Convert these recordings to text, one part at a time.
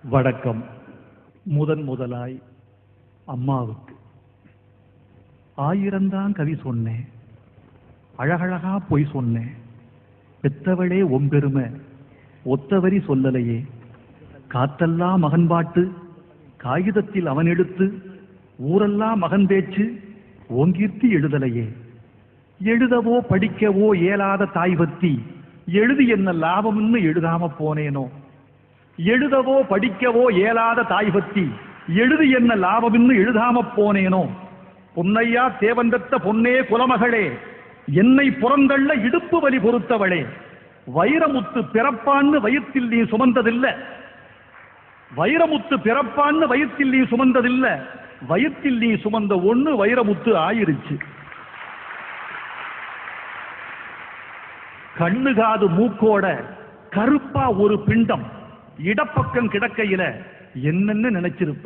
வணக்கம். முதலாய் அம்மாவுக்கு 1000 கவி சொன்னேன், அழகழகா பொய் சொன்னேன். பெத்தவளே ஒம்பெருமை ஒத்தவரி சொல்லலையே. காத்தெல்லாம் மகன் பாட்டு காகிதத்தில் அவன் எடுத்து ஊரெல்லாம் மகன் பேச்சு ஓங்கீர்த்தி எழுதலையே. எழுதவோ படிக்கவோ இயலாத தாய் பத்தி எழுதி என்ன லாபம்னு எழுதாம போனேனோ. எழுதவோ படிக்கவோ இயலாத தாய் பத்தி எழுதி என்ன லாபம்னு எழுதாம போனேனோ. பொன்னையா தேவந்தத்த பொன்னே குலமகளே, என்னை புறந்தள்ள இடுப்பு வலி பொறுத்தவளே. வைரமுத்து பிறப்பான்னு வயிற்றில் நீ சுமந்ததில்ல. வைரமுத்து பிறப்பான்னு வயிற்றில் நீ சுமந்ததில்ல. வயிற்றில் நீ சுமந்த ஒண்ணு வைரமுத்து ஆயிருச்சு. கண்ணு காது மூக்கோட கருப்பா ஒரு பிண்டம் இடப்பக்கம் கிடக்கையில என்னன்னு நினைச்சிருப்ப.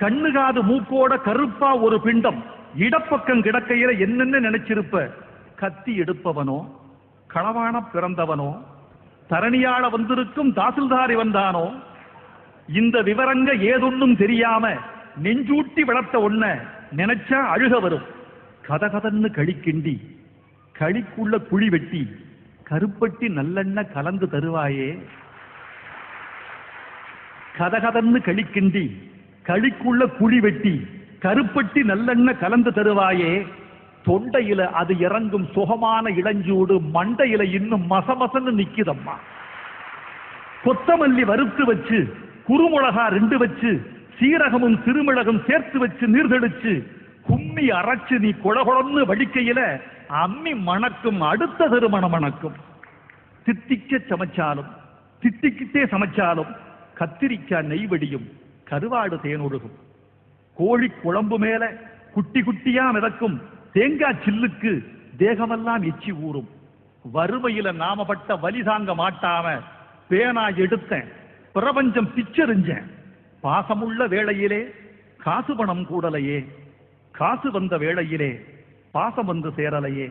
கண்ணு காது மூக்கோட கருப்பா ஒரு பிண்டம் இடப்பக்கம் கிடக்கையில என்னன்னு நினைச்சிருப்ப. கத்தி எடுப்பவனோ களவான பிறந்தவனோ தரணியாள வந்திருக்கும் தாசில்தாரி வந்தானோ. இந்த விவரங்க ஏதொன்னும் தெரியாம நெஞ்சூட்டி வளர்த்த ஒன்ன நினைச்சா அழுக வரும். கதகதன்னு களிக்கிண்டி களிக்குள்ள குழி வெட்டி கருப்பட்டி நல்லெண்ணெய் கலந்து தருவாயே. கதகதன்னு களிக்கிண்டி களிக்குள்ள குழி வெட்டி கருப்பட்டி நல்லெண்ணெய் கலந்து தருவாயே. தொண்டையில அது இறங்கும் சுகமான இளஞ்சூடு மண்டையில இன்னும் மசமசன்னு நிக்குதம்மா. கொத்தமல்லி வறுத்து வச்சு குறுமுளகா 2 வச்சு சீரகமும் சிறுமிளகும் சேர்த்து வச்சு நீர்தெளிச்சு கும்மி அரைச்சு நீ கொழகொழன்னு வடிக்கையில அம்மி மணக்கும். அடுத்த திருமணம் மணக்கும். தித்திக்க சமைச்சாலும் திட்டிக்கிட்டே சமைச்சாலும் கத்திரிக்காய் நெய் வெடியும், கருவாடு தேனொழுகும். கோழி குழம்பு மேல குட்டி குட்டியா மிதக்கும் தேங்காய் சில்லுக்கு தேகமெல்லாம் எச்சி ஊறும். வறுமையில நாமப்பட்ட வலி தாங்க மாட்டாம பேனா எடுத்தேன், பிரபஞ்சம் பிச்செறிஞ்சேன். பாசமுள்ள வேளையிலே காசு பணம் கூடலையே. காசு வந்த வேளையிலே பாசம் வந்து சேரலையே.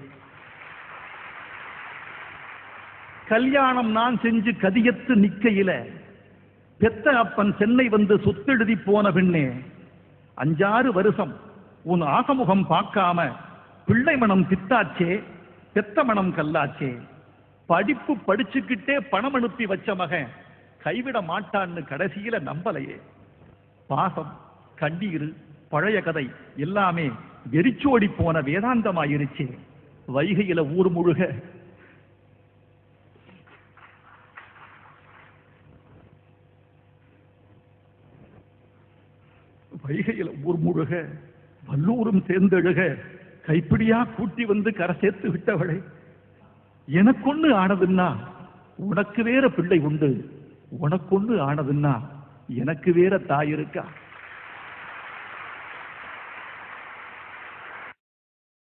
கல்யாணம் நான் செஞ்சு கதியத்து நிக்கையில பெத்த அப்பன் சென்னை வந்து சொத்தெழுதி போன பின்னே 5-6 வருஷம் உன் ஆசமுகம் பார்க்காம பிள்ளை மனம் பித்தாச்சே, பெத்த மனம் கல்லாச்சே. படிப்பு படிச்சுக்கிட்டே பணம் அனுப்பி வச்ச மகன் கைவிட மாட்டான்னு கடைசியில நம்பலையே. பாசம் கண்ணீர் பழைய கதை எல்லாமே வெறிச்சோடி போன வேதாந்தமாயிருச்சே. வைகையில ஊர் முழுக வல்லூரும் சேர்ந்தெழுக கைப்பிடியா கூட்டி வந்து கரை சேர்த்து விட்டவளை. எனக்கொன்னு ஆனதுன்னா உனக்கு வேற பிள்ளை உண்டு, உனக்கொன்னு ஆனதுன்னா எனக்கு வேற தாய் இருக்கா.